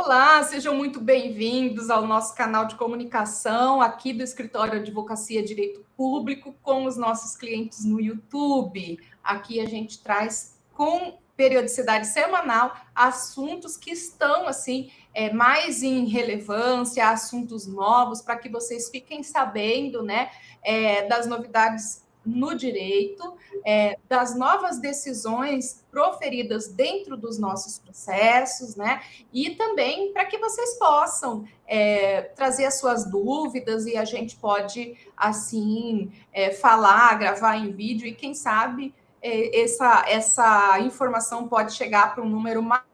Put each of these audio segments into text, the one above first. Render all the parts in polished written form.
Olá, sejam muito bem-vindos ao nosso canal de comunicação aqui do Escritório de Advocacia Direito Público com os nossos clientes no YouTube. Aqui a gente traz com periodicidade semanal assuntos que estão assim mais em relevância, assuntos novos, para que vocês fiquem sabendo, né, das novidades no direito, das novas decisões proferidas dentro dos nossos processos, né? E também para que vocês possam trazer as suas dúvidas e a gente pode, assim, falar, gravar em vídeo e, quem sabe, essa informação pode chegar para um número maior,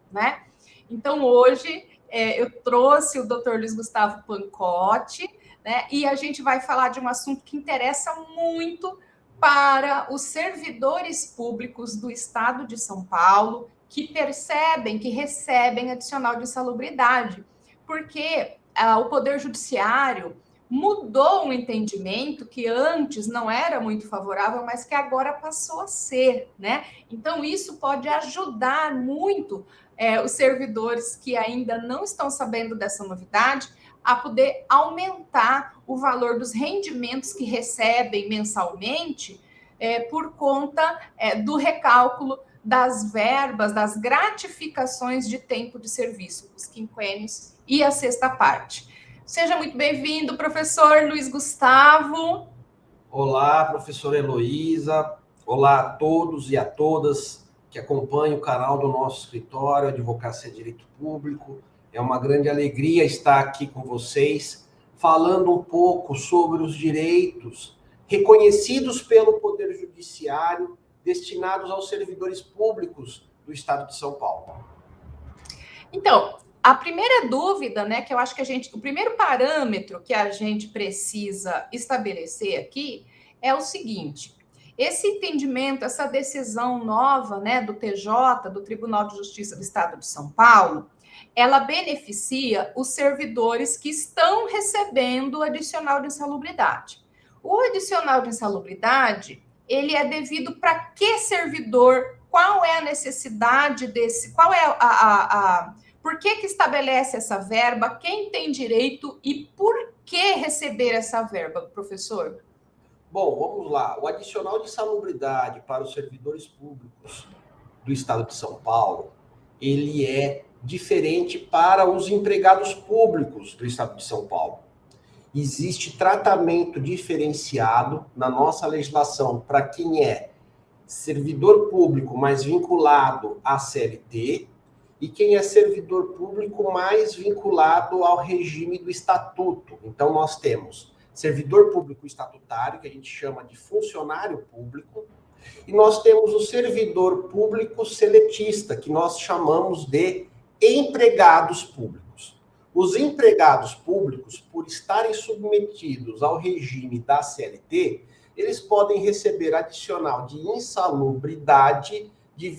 né? Então, hoje, eu trouxe o Dr. Luiz Gustavo Pancotti, né? E a gente vai falar de um assunto que interessa muito para os servidores públicos do Estado de São Paulo, que percebem, que recebem adicional de insalubridade, porque o Poder Judiciário mudou um entendimento que antes não era muito favorável, mas que agora passou a ser, né? Então, isso pode ajudar muito os servidores que ainda não estão sabendo dessa novidade a poder aumentar o valor dos rendimentos que recebem mensalmente por conta do recálculo das verbas, das gratificações de tempo de serviço, os quinquênios e a sexta parte. Seja muito bem-vindo, professor Luiz Gustavo. Olá, professora Heloísa. Olá a todos e a todas que acompanham o canal do nosso escritório, Advocacia Direito Público. É uma grande alegria estar aqui com vocês, falando um pouco sobre os direitos reconhecidos pelo Poder Judiciário, destinados aos servidores públicos do Estado de São Paulo. Então, a primeira dúvida, né, que eu acho que o primeiro parâmetro que a gente precisa estabelecer aqui é o seguinte: esse entendimento, essa decisão nova, né, do TJ, do Tribunal de Justiça do Estado de São Paulo, ela beneficia os servidores que estão recebendo o adicional de insalubridade. O adicional de insalubridade, ele é devido para que servidor? Qual é a necessidade desse? Qual é por que estabelece essa verba? Quem tem direito e por que receber essa verba, professor? Bom, vamos lá. O adicional de insalubridade para os servidores públicos do Estado de São Paulo, ele é diferente para os empregados públicos do Estado de São Paulo. Existe tratamento diferenciado na nossa legislação para quem é servidor público mais vinculado à CLT e quem é servidor público mais vinculado ao regime do estatuto. Então, nós temos servidor público estatutário, que a gente chama de funcionário público, e nós temos o servidor público seletista, que nós chamamos de empregados públicos. Os empregados públicos, por estarem submetidos ao regime da CLT, eles podem receber adicional de insalubridade de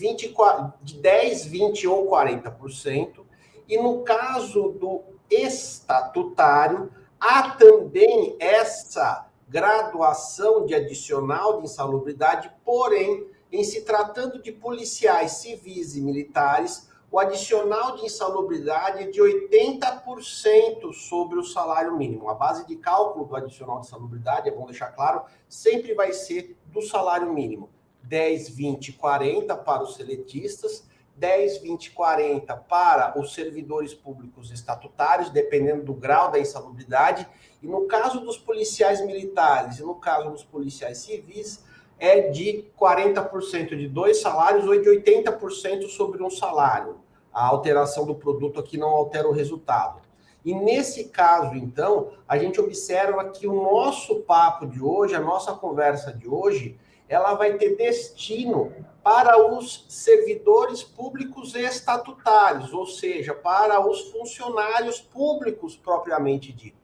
10, 20 ou 40%, e no caso do estatutário, há também essa graduação de adicional de insalubridade, porém, em se tratando de policiais civis e militares, o adicional de insalubridade é de 80% sobre o salário mínimo. A base de cálculo do adicional de insalubridade, é bom deixar claro, sempre vai ser do salário mínimo. 10, 20, 40 para os seletistas, 10, 20, 40 para os servidores públicos estatutários, dependendo do grau da insalubridade, e no caso dos policiais militares e no caso dos policiais civis, é de 40% de 2 salários ou de 80% sobre um salário. A alteração do produto aqui não altera o resultado. E nesse caso, então, a gente observa que o nosso papo de hoje, a nossa conversa de hoje, ela vai ter destino para os servidores públicos estatutários, ou seja, para os funcionários públicos propriamente ditos.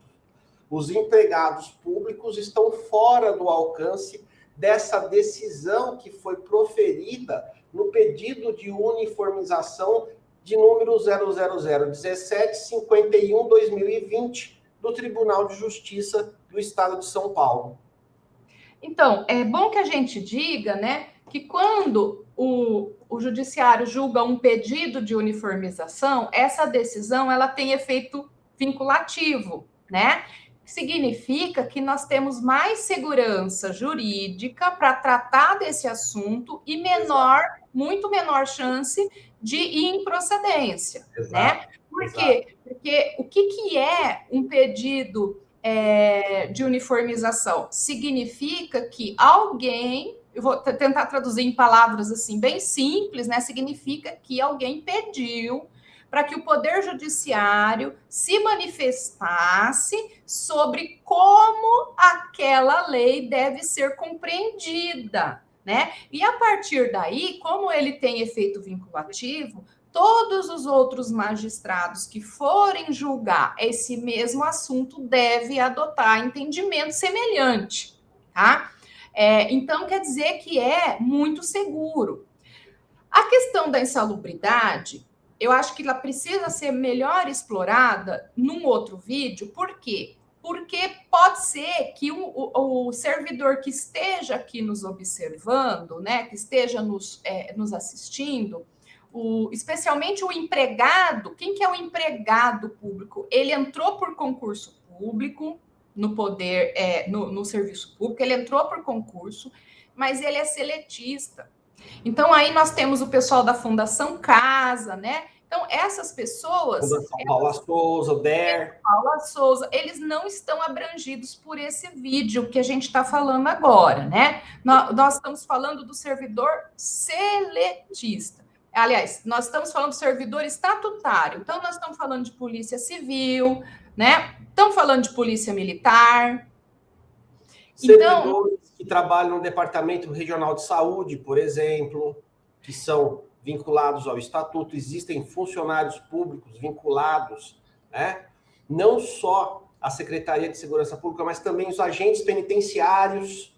Os empregados públicos estão fora do alcance dessa decisão que foi proferida no pedido de uniformização de número 0001751/2020 do Tribunal de Justiça do Estado de São Paulo. Então, é bom que a gente diga, né, que quando o judiciário julga um pedido de uniformização, essa decisão ela tem efeito vinculativo, né? Significa que nós temos mais segurança jurídica para tratar desse assunto e muito menor chance de improcedência, né? Por quê? Porque o que é um pedido de uniformização? Significa que alguém, eu vou tentar traduzir em palavras assim bem simples, né? Significa que alguém pediu para que o Poder Judiciário se manifestasse sobre como aquela lei deve ser compreendida, né? E a partir daí, como ele tem efeito vinculativo, todos os outros magistrados que forem julgar esse mesmo assunto devem adotar entendimento semelhante, tá? Então, quer dizer que é muito seguro. A questão da insalubridade, eu acho que ela precisa ser melhor explorada num outro vídeo. Por quê? Porque pode ser que o servidor que esteja aqui nos observando, né, que esteja nos assistindo, especialmente o empregado. Quem que é o empregado público? Ele entrou por concurso público, no poder, no serviço público, ele entrou por concurso, mas ele é seletista. Então, aí nós temos o pessoal da Fundação Casa, né? Então, essas pessoas... Fundação Paula Souza, o DER... Paula Souza, eles não estão abrangidos por esse vídeo que a gente está falando agora, né? Nós estamos falando do servidor seletista. Aliás, nós estamos falando do servidor estatutário. Então, nós estamos falando de polícia civil, né? Estamos falando de polícia militar. Servidores que trabalham no Departamento Regional de Saúde, por exemplo, que são vinculados ao Estatuto. Existem funcionários públicos vinculados, né? Não só a Secretaria de Segurança Pública, mas também os agentes penitenciários,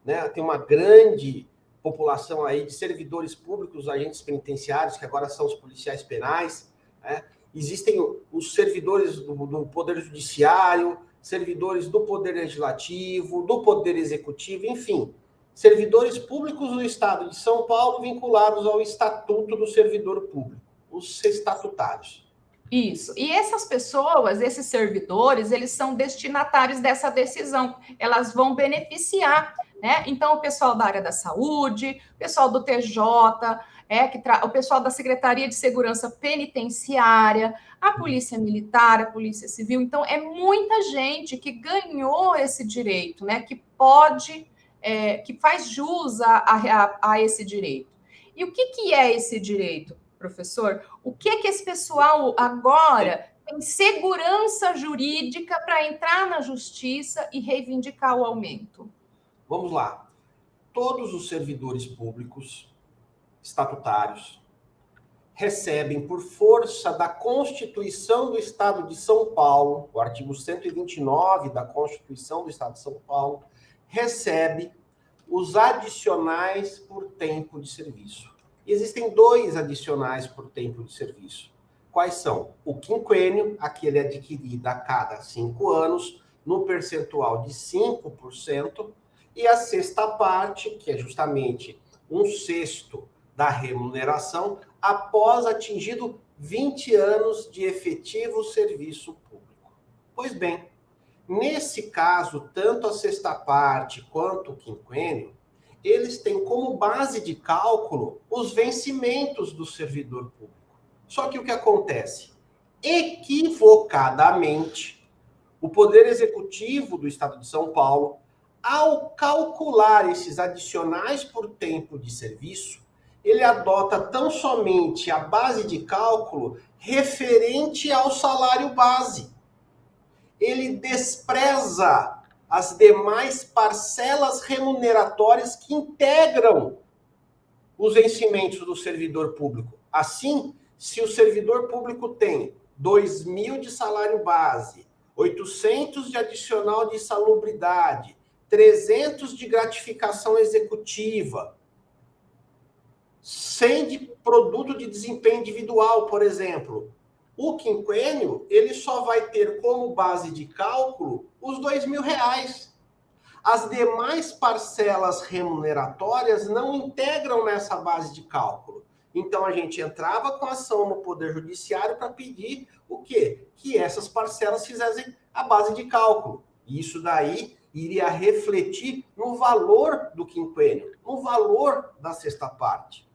né? Tem uma grande população aí de servidores públicos, agentes penitenciários, que agora são os policiais penais, né? Existem os servidores do Poder Judiciário, servidores do Poder Legislativo, do Poder Executivo, enfim, servidores públicos do Estado de São Paulo vinculados ao Estatuto do Servidor Público, os estatutários. Isso. E essas pessoas, esses servidores, eles são destinatários dessa decisão. Elas vão beneficiar, né? Então, o pessoal da área da saúde, o pessoal do TJ, o pessoal da Secretaria de Segurança Penitenciária, a Polícia Militar, a Polícia Civil. Então, é muita gente que ganhou esse direito, né? Que pode, que faz jus a esse direito. E o que é esse direito, professor? O que esse pessoal agora tem segurança jurídica para entrar na justiça e reivindicar o aumento? Vamos lá. Todos os servidores públicos estatutários recebem, por força da Constituição do Estado de São Paulo, o artigo 129 da Constituição do Estado de São Paulo, recebe os adicionais por tempo de serviço. Existem 2 adicionais por tempo de serviço. Quais são? O quinquênio, aquele adquirido a cada 5 anos, no percentual de 5%, e a sexta parte, que é justamente 1/6 da remuneração, após atingido 20 anos de efetivo serviço público. Pois bem, nesse caso, tanto a sexta parte quanto o quinquênio, eles têm como base de cálculo os vencimentos do servidor público. Só que o que acontece? Equivocadamente, o Poder Executivo do Estado de São Paulo, ao calcular esses adicionais por tempo de serviço, ele adota tão somente a base de cálculo referente ao salário base. Ele despreza as demais parcelas remuneratórias que integram os vencimentos do servidor público. Assim, se o servidor público tem 2.000 de salário base, 800 de adicional de insalubridade, 300 de gratificação executiva, 100 de produto de desempenho individual, por exemplo, o quinquênio, ele só vai ter como base de cálculo os R$2.000. As demais parcelas remuneratórias não integram nessa base de cálculo. Então, a gente entrava com ação no Poder Judiciário para pedir o quê? Que essas parcelas fizessem a base de cálculo. E isso daí iria refletir no valor do quinquênio, no valor da sexta parte.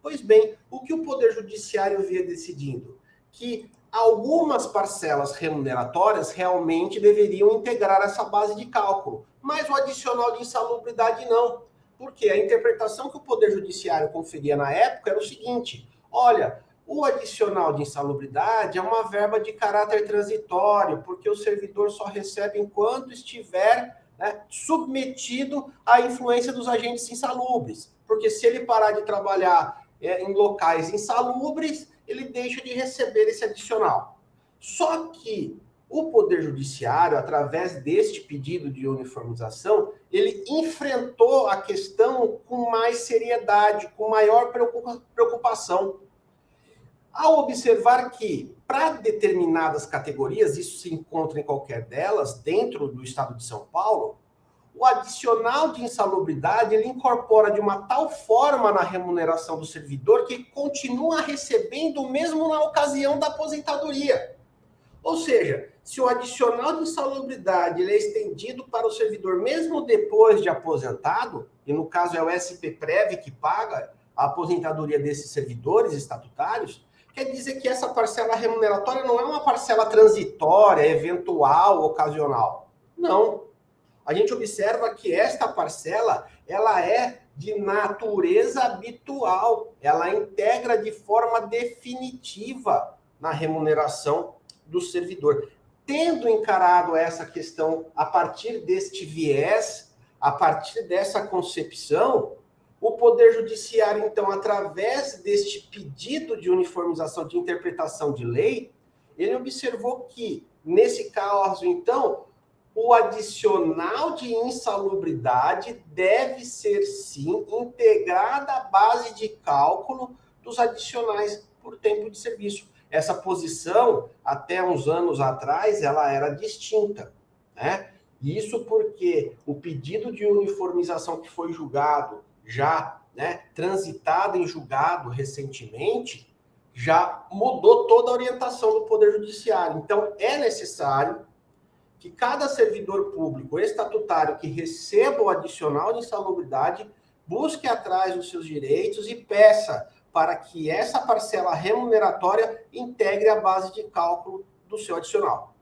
Pois bem, o que o Poder Judiciário via decidindo? Que algumas parcelas remuneratórias realmente deveriam integrar essa base de cálculo, mas o adicional de insalubridade não. Porque a interpretação que o Poder Judiciário conferia na época era o seguinte: olha, o adicional de insalubridade é uma verba de caráter transitório, porque o servidor só recebe enquanto estiver, né, submetido à influência dos agentes insalubres. Porque se ele parar de trabalhar em locais insalubres, ele deixa de receber esse adicional. Só que o Poder Judiciário, através deste pedido de uniformização, ele enfrentou a questão com mais seriedade, com maior preocupação. Ao observar que, para determinadas categorias, isso se encontra em qualquer delas, dentro do Estado de São Paulo, o adicional de insalubridade ele incorpora de uma tal forma na remuneração do servidor que continua recebendo mesmo na ocasião da aposentadoria. Ou seja, se o adicional de insalubridade ele é estendido para o servidor mesmo depois de aposentado, e no caso é o SPPrev que paga a aposentadoria desses servidores estatutários, quer dizer que essa parcela remuneratória não é uma parcela transitória, eventual, ocasional. Não. A gente observa que esta parcela ela é de natureza habitual, ela integra de forma definitiva na remuneração do servidor. Tendo encarado essa questão a partir deste viés, a partir dessa concepção, o Poder Judiciário, então, através deste pedido de uniformização de interpretação de lei, ele observou que, nesse caso, então, o adicional de insalubridade deve ser, sim, integrado à base de cálculo dos adicionais por tempo de serviço. Essa posição, até uns anos atrás, ela era distinta, né? Isso porque o pedido de uniformização que foi julgado, já, né, transitado em julgado recentemente, já mudou toda a orientação do Poder Judiciário. Então, é necessário que cada servidor público estatutário que receba o adicional de insalubridade busque atrás dos seus direitos e peça para que essa parcela remuneratória integre a base de cálculo do seu adicional.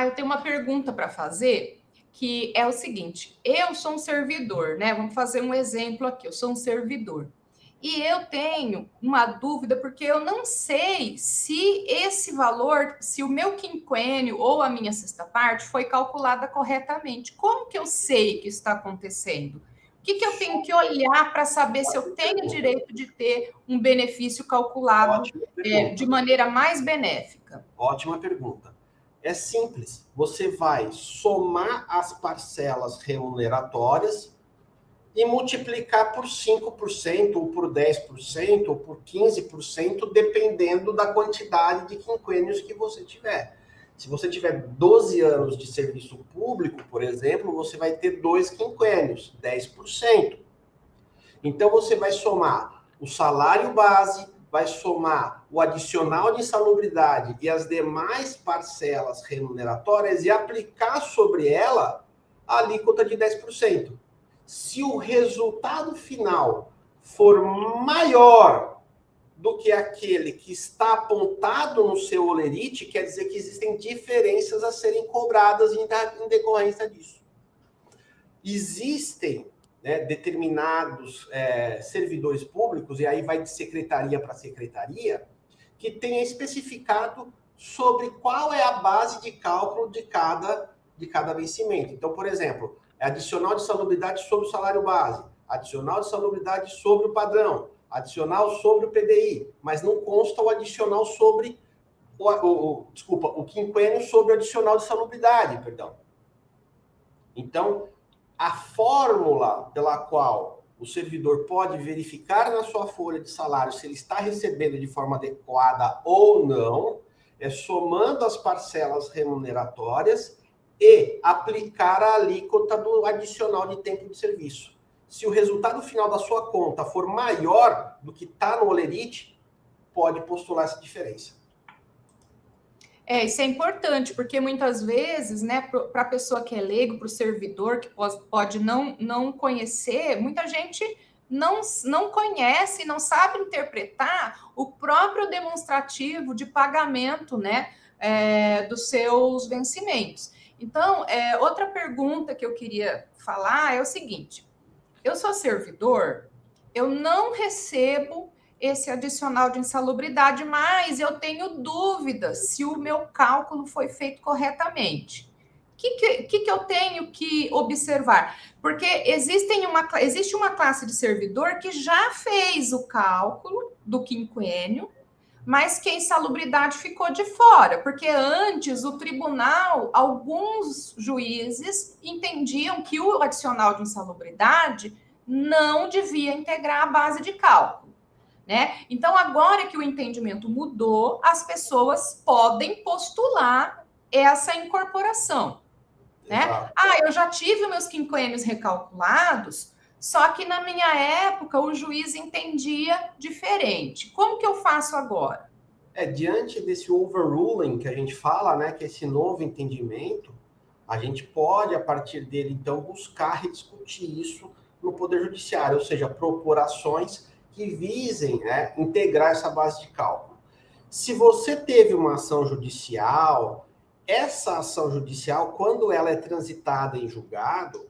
Eu tenho uma pergunta para fazer, que é o seguinte: eu sou um servidor, né? Vamos fazer um exemplo aqui. Eu sou um servidor. E eu tenho uma dúvida, porque eu não sei se esse valor, se o meu quinquênio ou a minha sexta parte foi calculada corretamente. Como que eu sei que isso está acontecendo? O que eu tenho que olhar para saber se eu tenho direito de ter um benefício calculado de maneira mais benéfica? Ótima pergunta. É simples. Você vai somar as parcelas remuneratórias e multiplicar por 5%, ou por 10%, ou por 15%, dependendo da quantidade de quinquênios que você tiver. Se você tiver 12 anos de serviço público, por exemplo, você vai ter 2 quinquênios, 10%. Então, você vai somar o salário base, vai somar o adicional de insalubridade e as demais parcelas remuneratórias e aplicar sobre ela a alíquota de 10%. Se o resultado final for maior do que aquele que está apontado no seu holerite, quer dizer que existem diferenças a serem cobradas em decorrência disso. Existem, né, determinados servidores públicos, e aí vai de secretaria para secretaria, que tenha especificado sobre qual é a base de cálculo de cada vencimento. Então, por exemplo, adicional de salubridade sobre o salário base, adicional de salubridade sobre o padrão, adicional sobre o PDI, mas não consta o adicional sobre o quinquênio sobre o adicional de salubridade, perdão. Então, a fórmula pela qual o servidor pode verificar na sua folha de salário se ele está recebendo de forma adequada ou não, é somando as parcelas remuneratórias e aplicar a alíquota do adicional de tempo de serviço. Se o resultado final da sua conta for maior do que está no Olerite, pode postular essa diferença. Isso é importante, porque muitas vezes, né, para a pessoa que é leigo, para o servidor que pode não conhecer, muita gente não conhece, não sabe interpretar o próprio demonstrativo de pagamento, né, dos seus vencimentos. Então, outra pergunta que eu queria falar é o seguinte: eu sou servidor, eu não recebo esse adicional de insalubridade, mas eu tenho dúvidas se o meu cálculo foi feito corretamente. O que eu tenho que observar? Porque existe uma classe de servidor que já fez o cálculo do quinquênio, mas que a insalubridade ficou de fora, porque antes o tribunal, alguns juízes entendiam que o adicional de insalubridade não devia integrar a base de cálculo. Né? Então, agora que o entendimento mudou, as pessoas podem postular essa incorporação. Né? Eu já tive meus quinquênios recalculados, só que na minha época o juiz entendia diferente. Como que eu faço agora? Diante desse overruling que a gente fala, né, que é esse novo entendimento, a gente pode, a partir dele, então, buscar rediscutir isso no Poder Judiciário, ou seja, propor ações que visem, né, integrar essa base de cálculo. Se você teve uma ação judicial, essa ação judicial, quando ela é transitada em julgado,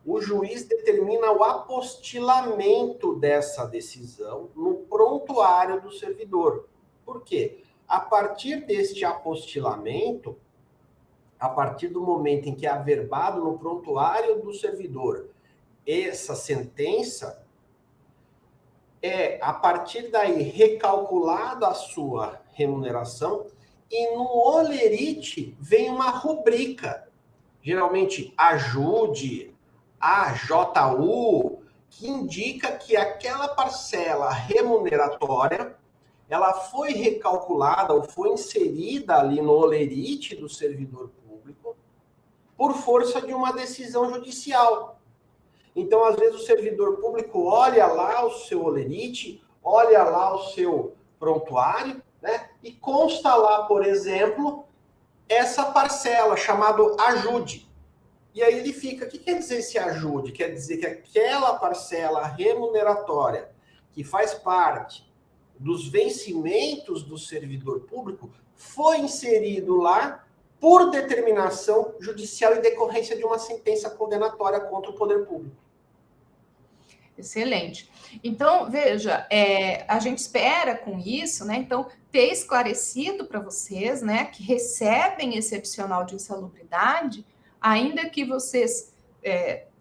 o juiz determina o apostilamento dessa decisão no prontuário do servidor. Por quê? A partir deste apostilamento, a partir do momento em que é averbado no prontuário do servidor essa sentença, a partir daí, recalculada a sua remuneração, e no Olerite vem uma rubrica, geralmente ajude, AJU, que indica que aquela parcela remuneratória, ela foi recalculada ou foi inserida ali no Olerite do servidor público por força de uma decisão judicial. Então, às vezes, o servidor público olha lá o seu Olerite, olha lá o seu prontuário, né? E consta lá, por exemplo, essa parcela chamada ajude. E aí ele fica, o que quer dizer esse ajude? Quer dizer que aquela parcela remuneratória que faz parte dos vencimentos do servidor público foi inserido lá por determinação judicial em decorrência de uma sentença condenatória contra o poder público. Excelente. Então, veja, a gente espera com isso, né? Então, ter esclarecido para vocês, né, que recebem esse adicional de insalubridade, ainda que vocês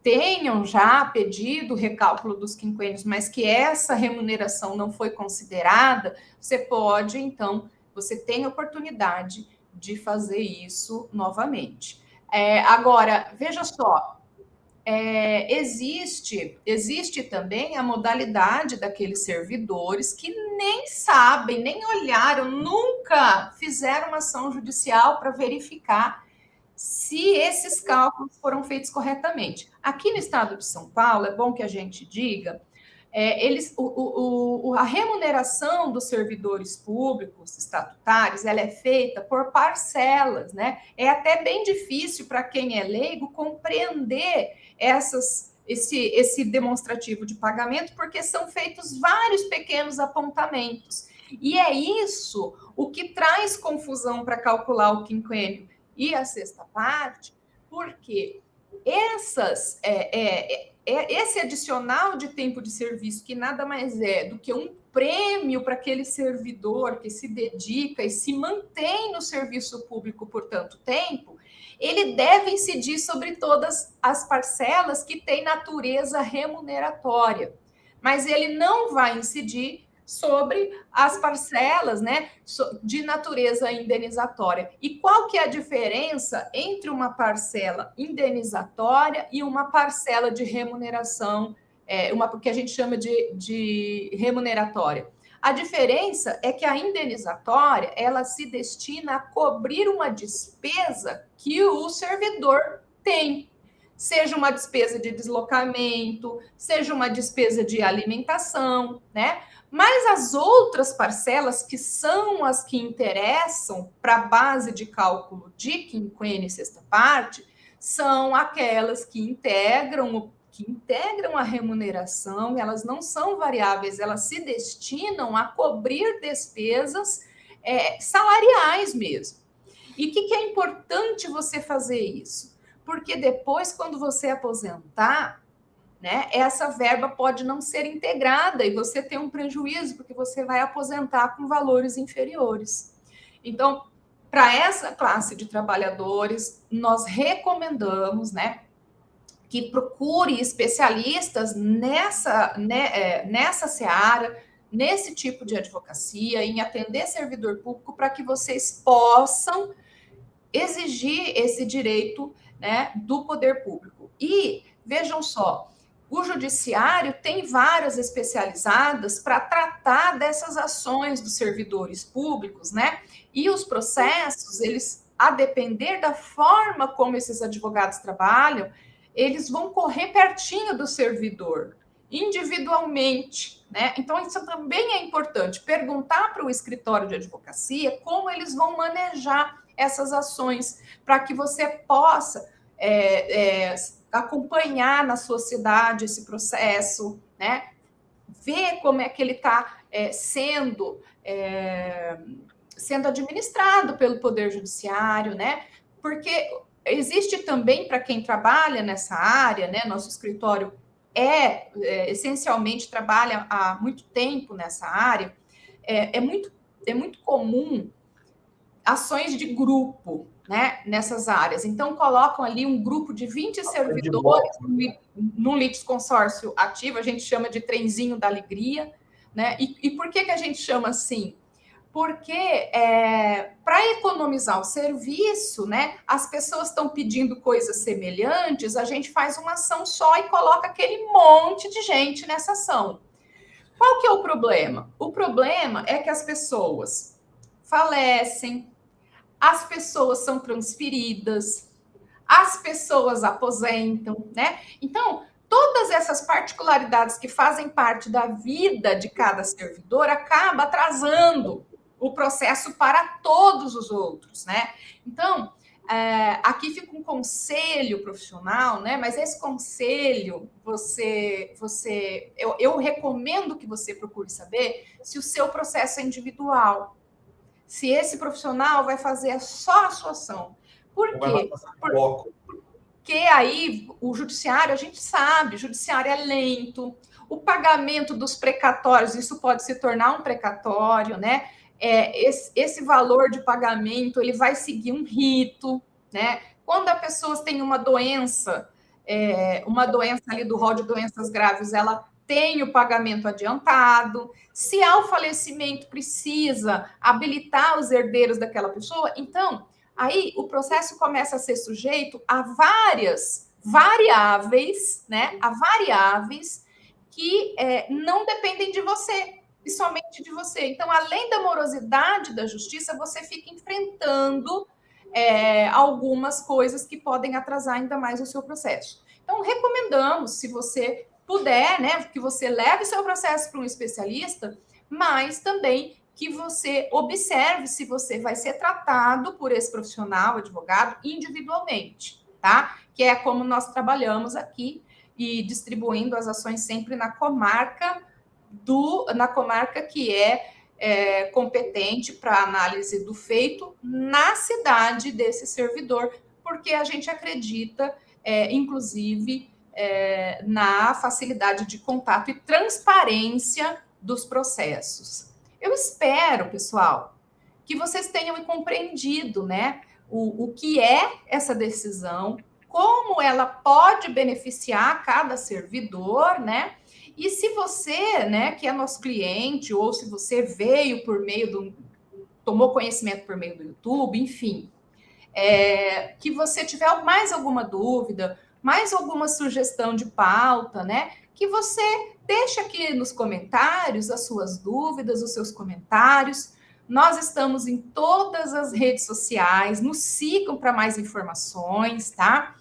tenham já pedido o recálculo dos quinquênios, mas que essa remuneração não foi considerada, você pode, então, você tem a oportunidade de fazer isso novamente. Agora, veja só, existe também a modalidade daqueles servidores que nem sabem, nem olharam, nunca fizeram uma ação judicial para verificar se esses cálculos foram feitos corretamente. Aqui no estado de São Paulo, é bom que a gente diga, a remuneração dos servidores públicos estatutários, ela é feita por parcelas, né? É até bem difícil para quem é leigo compreender esse demonstrativo de pagamento, porque são feitos vários pequenos apontamentos. E é isso o que traz confusão para calcular o quinquênio e a sexta parte, porque esse adicional de tempo de serviço, que nada mais é do que um prêmio para aquele servidor que se dedica e se mantém no serviço público por tanto tempo, ele deve incidir sobre todas as parcelas que têm natureza remuneratória, mas ele não vai incidir sobre as parcelas, né, de natureza indenizatória. E qual que é a diferença entre uma parcela indenizatória e uma parcela de remuneração, uma que a gente chama de remuneratória? A diferença é que a indenizatória, ela se destina a cobrir uma despesa que o servidor tem. Seja uma despesa de deslocamento, seja uma despesa de alimentação, né? Mas as outras parcelas, que são as que interessam para a base de cálculo de quinquênio e sexta parte, são aquelas que integram a remuneração, elas não são variáveis, elas se destinam a cobrir despesas salariais mesmo. E o que é importante você fazer isso? Porque depois, quando você aposentar, né, essa verba pode não ser integrada e você tem um prejuízo, porque você vai aposentar com valores inferiores. Então, para essa classe de trabalhadores, nós recomendamos, né, que procure especialistas nessa seara, nesse tipo de advocacia, em atender servidor público, para que vocês possam exigir esse direito, né, do poder público. E vejam só, o judiciário tem varas especializadas para tratar dessas ações dos servidores públicos, né? E os processos, eles, a depender da forma como esses advogados trabalham, eles vão correr pertinho do servidor, individualmente, né? Então, isso também é importante, perguntar para o escritório de advocacia como eles vão manejar essas ações, para que você possa acompanhar na sua cidade esse processo, né? Ver como é que ele está sendo administrado pelo Poder Judiciário, né? Porque existe também, para quem trabalha nessa área, né? Nosso escritório essencialmente trabalha há muito tempo nessa área, é muito comum ações de grupo, né, nessas áreas. Então, colocam ali um grupo de 20 servidores num litisconsórcio ativo, a gente chama de trenzinho da alegria, né? E por que a gente chama assim? Porque para economizar o serviço, né, as pessoas estão pedindo coisas semelhantes, a gente faz uma ação só e coloca aquele monte de gente nessa ação. Qual que é o problema? O problema é que as pessoas falecem, as pessoas são transferidas, as pessoas aposentam, né? Então, todas essas particularidades que fazem parte da vida de cada servidor acaba atrasando o processo para todos os outros, né? Então, aqui fica um conselho profissional, né? Mas esse conselho, eu recomendo que você procure saber se o seu processo é individual, se esse profissional vai fazer só a sua ação. Por quê? Porque aí o judiciário, a gente sabe, o judiciário é lento, o pagamento dos precatórios, isso pode se tornar um precatório, né? Esse valor de pagamento, ele vai seguir um rito, né? Quando a pessoa tem uma doença ali do rol de doenças graves, ela tem o pagamento adiantado. Se há o falecimento, precisa habilitar os herdeiros daquela pessoa. Então, aí o processo começa a ser sujeito a várias variáveis, né? A variáveis que não dependem de você, e somente de você. Então, além da morosidade da justiça, você fica enfrentando algumas coisas que podem atrasar ainda mais o seu processo. Então, recomendamos, se você puder, né, que você leve seu processo para um especialista, mas também que você observe se você vai ser tratado por esse profissional, advogado, individualmente, tá? Que é como nós trabalhamos aqui e distribuindo as ações sempre na comarca que é competente para análise do feito na cidade desse servidor, porque a gente acredita, inclusive, na facilidade de contato e transparência dos processos. Eu espero, pessoal, que vocês tenham compreendido, né, o que é essa decisão, como ela pode beneficiar cada servidor, né? E se você, né, que é nosso cliente, ou se você veio tomou conhecimento por meio do YouTube, enfim, que você tiver mais alguma dúvida, mais alguma sugestão de pauta, né? que você deixe aqui nos comentários as suas dúvidas, os seus comentários. Nós estamos em todas as redes sociais, nos sigam para mais informações, tá?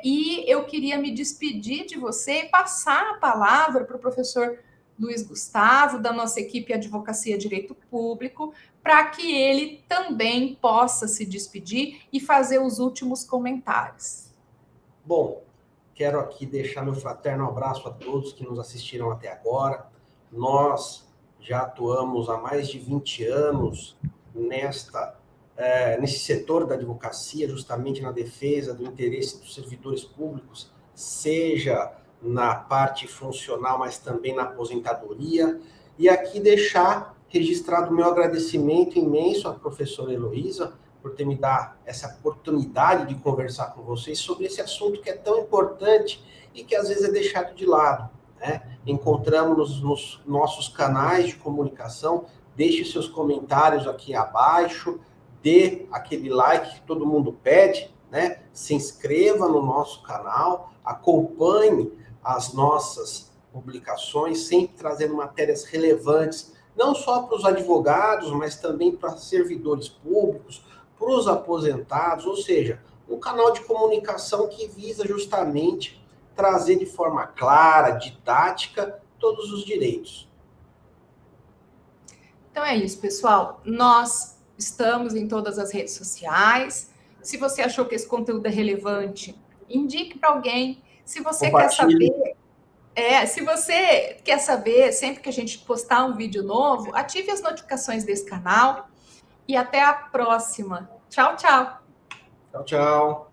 E eu queria me despedir de você e passar a palavra para o professor Luiz Gustavo, da nossa equipe Advocacia Direito Público, para que ele também possa se despedir e fazer os últimos comentários. Bom, quero aqui deixar meu fraterno abraço a todos que nos assistiram até agora. Nós já atuamos há mais de 20 anos nesse setor da advocacia, justamente na defesa do interesse dos servidores públicos, seja na parte funcional, mas também na aposentadoria. E aqui deixar registrado o meu agradecimento imenso à professora Heloísa por ter me dado essa oportunidade de conversar com vocês sobre esse assunto que é tão importante e que às vezes é deixado de lado, né? Encontramos nos nossos canais de comunicação, deixe seus comentários aqui abaixo, dê aquele like que todo mundo pede, né? Se inscreva no nosso canal, acompanhe as nossas publicações, sempre trazendo matérias relevantes, não só para os advogados, mas também para servidores públicos, para os aposentados, ou seja, um canal de comunicação que visa justamente trazer de forma clara, didática, todos os direitos. Então é isso, pessoal. Nós estamos em todas as redes sociais. Se você achou que esse conteúdo é relevante, indique para alguém. Se você quer saber, sempre que a gente postar um vídeo novo, ative as notificações desse canal e até a próxima. Tchau, tchau. Tchau, tchau.